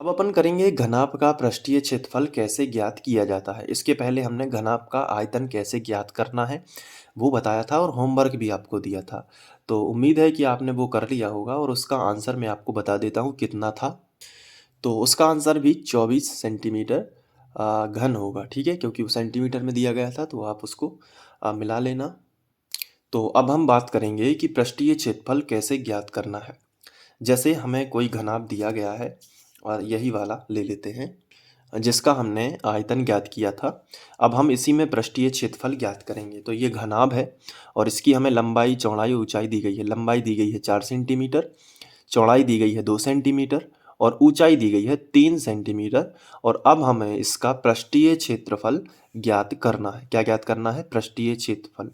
अब अपन करेंगे घनाभ का पृष्ठीय क्षेत्रफल कैसे ज्ञात किया जाता है। इसके पहले हमने घनाभ का आयतन कैसे ज्ञात करना है वो बताया था और होमवर्क भी आपको दिया था। तो उम्मीद है कि आपने वो कर लिया होगा और उसका आंसर मैं आपको बता देता हूँ कितना था। तो उसका आंसर भी 24 सेंटीमीटर घन होगा, ठीक है, क्योंकि वो सेंटीमीटर में दिया गया था तो आप उसको मिला लेना। तो अब हम बात करेंगे कि पृष्ठीय क्षेत्रफल कैसे ज्ञात करना है। जैसे हमें कोई घनाभ दिया गया है और यही वाला ले लेते हैं जिसका हमने आयतन ज्ञात किया था। अब हम इसी में पृष्ठीय क्षेत्रफल ज्ञात करेंगे। तो ये घनाभ है और इसकी हमें लंबाई चौड़ाई ऊंचाई दी गई है। लंबाई दी गई है 4 सेंटीमीटर, चौड़ाई दी गई है 2 सेंटीमीटर और ऊंचाई दी गई है 3 सेंटीमीटर। और अब हमें इसका पृष्ठीय क्षेत्रफल ज्ञात करना है। क्या ज्ञात करना है? पृष्ठीय क्षेत्रफल।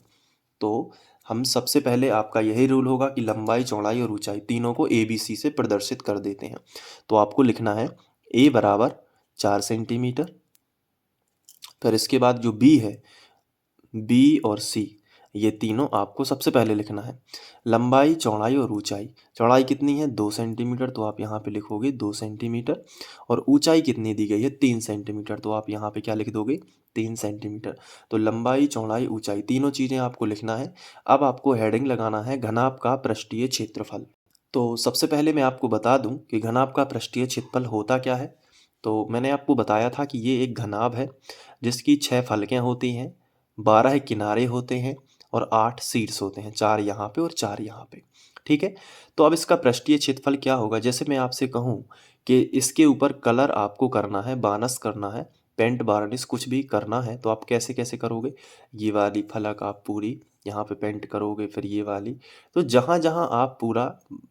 तो हम सबसे पहले आपका यही रूल होगा कि लंबाई चौड़ाई और ऊंचाई तीनों को ए बी सी से प्रदर्शित कर देते हैं। तो आपको लिखना है ए बराबर 4 सेंटीमीटर। फिर इसके बाद जो बी है, बी और सी, ये तीनों आपको सबसे पहले लिखना है। लंबाई चौड़ाई और ऊंचाई, चौड़ाई कितनी है? 2 सेंटीमीटर, तो आप यहाँ पे लिखोगे 2 सेंटीमीटर। और ऊंचाई कितनी दी गई है? 3 सेंटीमीटर, तो आप यहाँ पे क्या लिख दोगे? 3 सेंटीमीटर। तो लंबाई चौड़ाई ऊंचाई तीनों चीज़ें आपको लिखना है। अब आपको हेडिंग लगाना है घनाभ का पृष्ठीय क्षेत्रफल। तो सबसे पहले मैं आपको बता दूं कि घनाभ का पृष्ठीय क्षेत्रफल होता क्या है। तो मैंने आपको बताया था कि ये एक घनाभ है जिसकी 6 फलकें होती हैं, 12 किनारे होते हैं और 8 शीर्ष होते हैं, 4 यहाँ पे और 4 यहाँ पे, ठीक है। तो अब इसका पृष्ठीय क्षेत्रफल क्या होगा? जैसे मैं आपसे कहूँ कि इसके ऊपर कलर आपको करना है, बानस करना है, पेंट बार्निश कुछ भी करना है, तो आप कैसे कैसे करोगे? ये वाली फलक आप पूरी यहाँ पे पेंट करोगे, फिर ये वाली। तो जहाँ जहाँ आप पूरा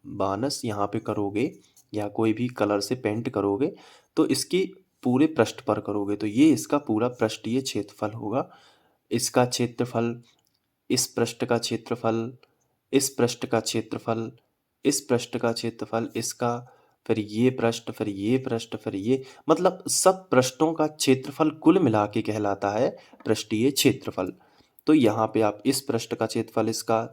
बानस यहाँ पे करोगे या कोई भी कलर से पेंट करोगे तो इसके पूरे पृष्ठ पर करोगे, तो ये इसका पूरा पृष्ठीय क्षेत्रफल होगा। इसका क्षेत्रफल, इस पृष्ठ का क्षेत्रफल, इस पृष्ठ का क्षेत्रफल, इस पृष्ठ का क्षेत्रफल, इसका, फिर ये पृष्ठ, फिर ये पृष्ठ, फिर ये, मतलब सब पृष्ठों का क्षेत्रफल कुल मिला के कहलाता है पृष्ठीय क्षेत्रफल। तो यहाँ पे आप इस पृष्ठ का क्षेत्रफल, इसका,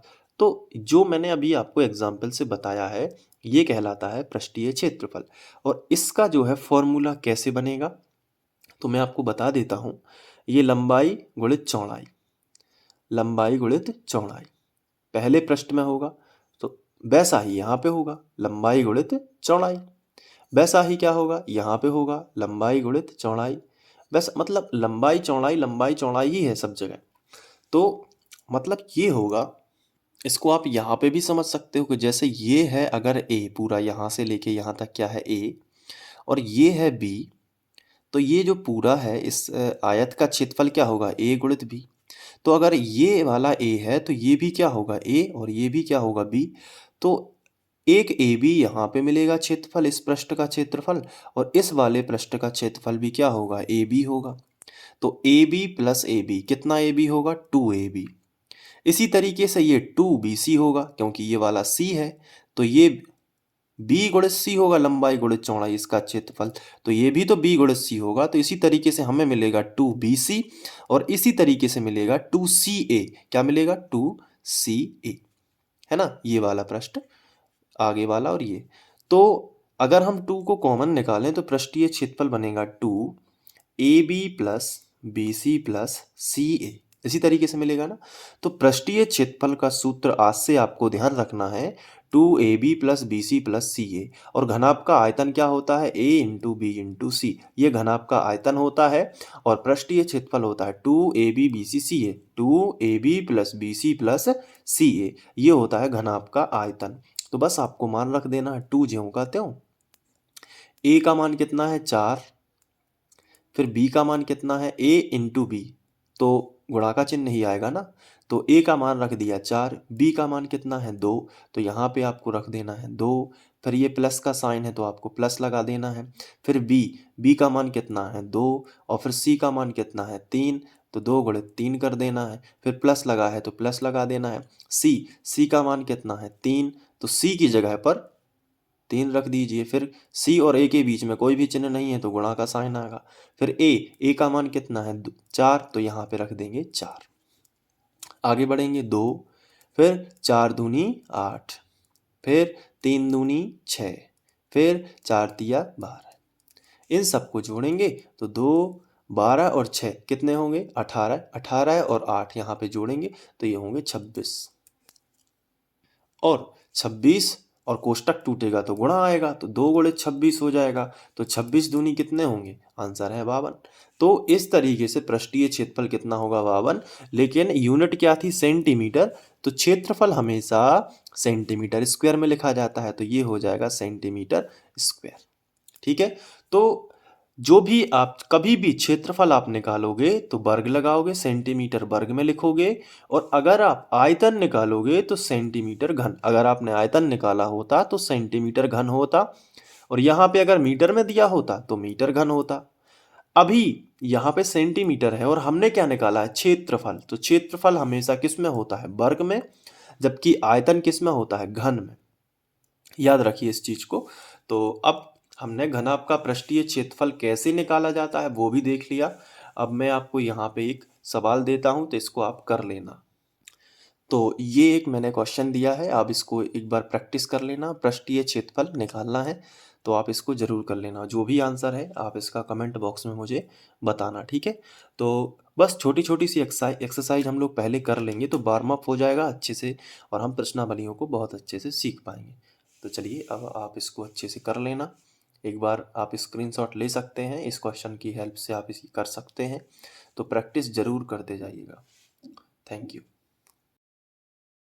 तो जो मैंने अभी आपको एग्जाम्पल से बताया है ये कहलाता है पृष्ठीय क्षेत्रफल। और इसका जो है फॉर्मूला कैसे बनेगा तो मैं आपको बता देता हूँ। ये लंबाई गुणित चौड़ाई, लंबाई गुणित चौड़ाई पहले पृष्ठ में होगा, तो वैसा ही यहाँ पे होगा लंबाई गुणित चौड़ाई। वैसा ही क्या होगा? यहाँ पे होगा लंबाई गुणित चौड़ाई। वैसा मतलब लंबाई चौड़ाई ही है सब जगह। तो मतलब ये होगा, इसको आप यहाँ पे भी समझ सकते हो कि जैसे ये है अगर ए, पूरा यहाँ से लेके यहाँ तक क्या है? ए, और ये है बी, तो ये जो पूरा है इस आयत का क्षेत्रफल क्या होगा? ए गुणित बी। तो अगर ये वाला ए है तो ये भी क्या होगा? ए, और ये भी क्या होगा? बी। तो एक ए बी यहाँ पे मिलेगा क्षेत्रफल, इस पृष्ठ का क्षेत्रफल, और इस वाले पृष्ठ का क्षेत्रफल भी क्या होगा? ए बी होगा। तो A B plus A B, कितना ए बी होगा? 2ab। इसी तरीके से ये 2bc होगा क्योंकि ये वाला c है, तो ये b गुणित c होगा, लंबाई गुणित चौड़ाई इसका क्षेत्रफल, तो ये भी तो b गुणित c होगा। तो इसी तरीके से हमें मिलेगा 2bc और इसी तरीके से मिलेगा 2ca। क्या मिलेगा? 2ca, है ना, ये वाला पृष्ठ, आगे वाला और ये। तो अगर हम 2 को कॉमन निकालें तो पृष्ठीय क्षेत्रफल बनेगा 2ab plus bc plus ca, इसी तरीके से मिलेगा ना। तो पृष्ठीय क्षेत्रफल का सूत्र आज से आपको ध्यान रखना है 2ab plus B C plus C A. और घनाभ का आयतन क्या होता है? a into B into C, ये घनाभ का आयतन होता है। और पृष्ठीय क्षेत्रफल होता है 2ab B C C A, 2ab plus B C plus C A, ये होता है घनाभ का आयतन। तो बस आपको मान रख देना है 2 ज्यों का त्यों। ए का मान कितना है? 4। फिर बी का मान कितना है? ए इंटू बी, तो गुणा का चिन्ह ही आएगा ना। तो ए का मान रख दिया 4, बी का मान कितना है? 2, तो यहाँ पे आपको रख देना है 2। फिर ये प्लस का साइन है तो आपको प्लस लगा देना है। फिर बी का मान कितना है? 2, और फिर सी का मान कितना है? 3, तो 2 गुणित 3 कर देना है। फिर प्लस लगा है तो प्लस लगा देना है। सी का मान कितना है? 3, तो सी की जगह पर 3 रख दीजिए। फिर सी और ए के बीच में कोई भी चिन्ह नहीं है तो गुणा का साइन आएगा। फिर ए का मान कितना है? 4, तो यहाँ पे रख देंगे 4। आगे बढ़ेंगे 2, फिर 4 दूनी 8, फिर 3 दूनी 6, फिर 4 तिया 12। इन सबको जोड़ेंगे तो 2, 12 और 6 कितने होंगे? 18, 18 और 8 यहाँ पे जोड़ेंगे तो ये होंगे 26। और 26 और कोष्टक टूटेगा तो गुणा आएगा, तो 2 गुणे 26 हो जाएगा, तो 26 दूनी कितने होंगे? आंसर है 52। तो इस तरीके से पृष्ठीय क्षेत्रफल कितना होगा? 52। लेकिन यूनिट क्या थी? सेंटीमीटर। तो क्षेत्रफल हमेशा सेंटीमीटर स्क्वायर में लिखा जाता है, तो ये हो जाएगा सेंटीमीटर स्क्वायर। ठीक है। तो जो भी आप कभी भी क्षेत्रफल आप निकालोगे तो वर्ग लगाओगे, सेंटीमीटर वर्ग में लिखोगे, और अगर आप आयतन निकालोगे तो सेंटीमीटर घन। अगर आपने आयतन निकाला होता तो सेंटीमीटर घन होता, और यहाँ पे अगर मीटर में दिया होता तो मीटर घन होता। अभी यहाँ पे सेंटीमीटर है और हमने क्या निकाला है? क्षेत्रफल। तो क्षेत्रफल हमेशा किस में होता है? वर्ग में, जबकि आयतन किस में होता है? घन में। याद रखिए इस चीज को। तो अब हमने घनाभ का पृष्ठीय क्षेत्रफल कैसे निकाला जाता है वो भी देख लिया। अब मैं आपको यहाँ पे एक सवाल देता हूं, तो इसको आप कर लेना। तो ये एक मैंने क्वेश्चन दिया है, आप इसको एक बार प्रैक्टिस कर लेना। पृष्ठीय क्षेत्रफल निकालना है तो आप इसको जरूर कर लेना। जो भी आंसर है आप इसका कमेंट बॉक्स में मुझे बताना, ठीक है। तो बस छोटी छोटी सी एक्सरसाइज हम लोग पहले कर लेंगे तो वार्म अप हो जाएगा अच्छे से, और हम प्रश्नावलियों को बहुत अच्छे से सीख पाएंगे। तो चलिए अब आप इसको अच्छे से कर लेना। एक बार आप स्क्रीनशॉट ले सकते हैं, इस क्वेश्चन की हेल्प से आप इसे कर सकते हैं। तो प्रैक्टिस जरूर करते जाइएगा। Thank you.